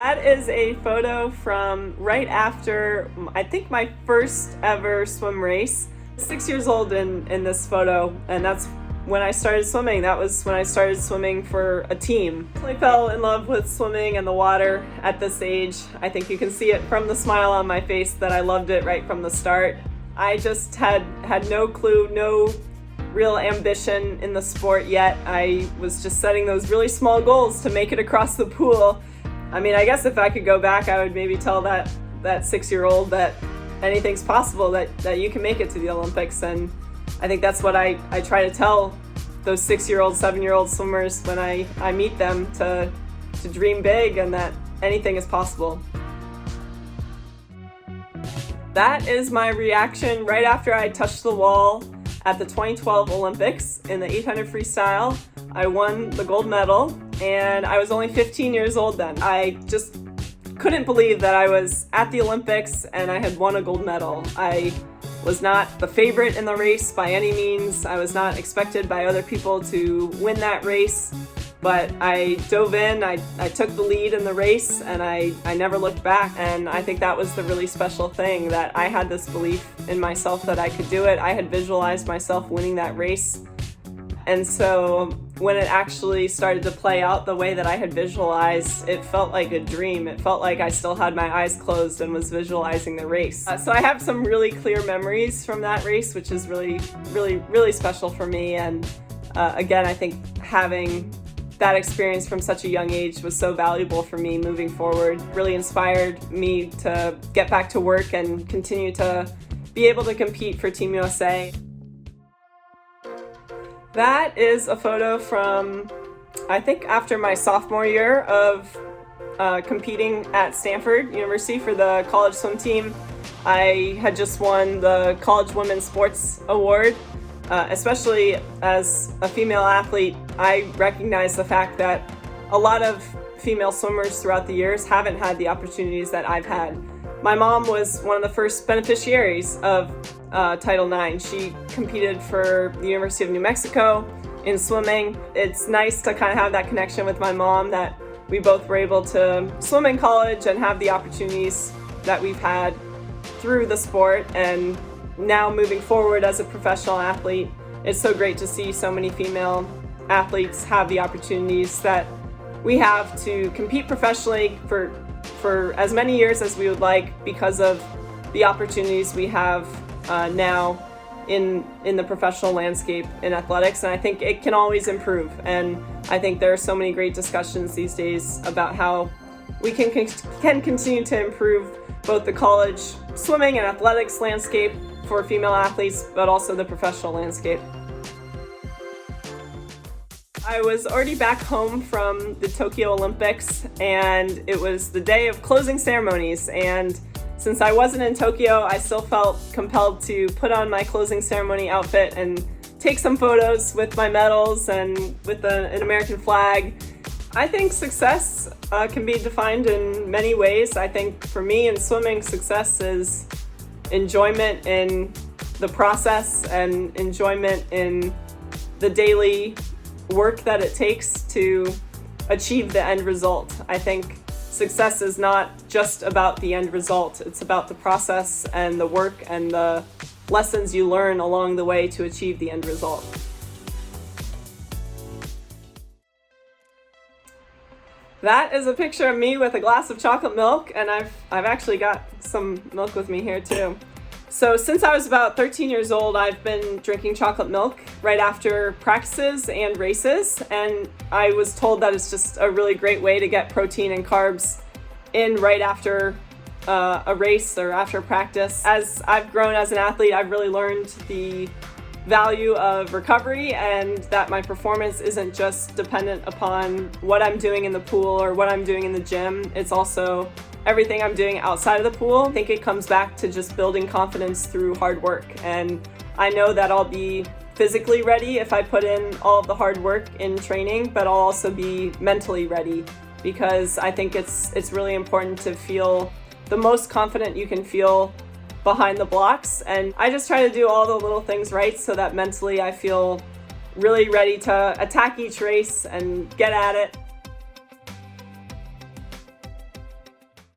That is a photo from right after, I think, my first ever swim race. 6 years old in this photo, and that's when I started swimming. That was when I started swimming for a team. I fell in love with swimming and the water at this age. I think you can see it from the smile on my face that I loved it right from the start. I just had no clue, no real ambition in the sport yet. I was just setting those really small goals to make it across the pool. I mean, I guess if I could go back, I would maybe tell that 6-year-old that anything's possible, that you can make it to the Olympics. And I think that's what I try to tell those 6-year-old, 7-year-old swimmers when I meet them, to dream big and that anything is possible. That is my reaction right after I touched the wall at the 2012 Olympics in the 800 freestyle. I won the gold medal, and I was only 15 years old then. I just couldn't believe that I was at the Olympics and I had won a gold medal. I was not the favorite in the race by any means. I was not expected by other people to win that race, but I dove in, I took the lead in the race, and I never looked back. And I think that was the really special thing, that I had this belief in myself that I could do it. I had visualized myself winning that race. And so when it actually started to play out the way that I had visualized, it felt like a dream. It felt like I still had my eyes closed and was visualizing the race. So I have some really clear memories from that race, which is really, really, really special for me. And again, I think having that experience from such a young age was so valuable for me moving forward. Really inspired me to get back to work and continue to be able to compete for Team USA. That is a photo from, I think, after my sophomore year of competing at Stanford University for the college swim team. I had just won the College Women's Sports Award. Especially as a female athlete, I recognize the fact that a lot of female swimmers throughout the years haven't had the opportunities that I've had. My mom was one of the first beneficiaries of Title IX. She competed for the University of New Mexico in swimming. It's nice to kind of have that connection with my mom, that we both were able to swim in college and have the opportunities that we've had through the sport. And now moving forward as a professional athlete, it's so great to see so many female athletes have the opportunities that we have to compete professionally for as many years as we would like, because of the opportunities we have now in the professional landscape in athletics. And I think it can always improve. And I think there are so many great discussions these days about how we can continue to improve both the college swimming and athletics landscape for female athletes, but also the professional landscape. I was already back home from the Tokyo Olympics, and it was the day of closing ceremonies. And since I wasn't in Tokyo, I still felt compelled to put on my closing ceremony outfit and take some photos with my medals and with an American flag. I think success can be defined in many ways. I think for me in swimming, success is enjoyment in the process and enjoyment in the daily work that it takes to achieve the end result. I think success is not just about the end result. It's about the process and the work and the lessons you learn along the way to achieve the end result. That is a picture of me with a glass of chocolate milk, and I've actually got some milk with me here too. So since I was about 13 years old, I've been drinking chocolate milk right after practices and races, and I was told that it's just a really great way to get protein and carbs in right after a race or after practice. As I've grown as an athlete, I've really learned the value of recovery, and that my performance isn't just dependent upon what I'm doing in the pool or what I'm doing in the gym. It's also everything I'm doing outside of the pool. I think it comes back to just building confidence through hard work. And I know that I'll be physically ready if I put in all of the hard work in training, but I'll also be mentally ready, because I think it's really important to feel the most confident you can feel behind the blocks. And I just try to do all the little things right so that mentally I feel really ready to attack each race and get at it.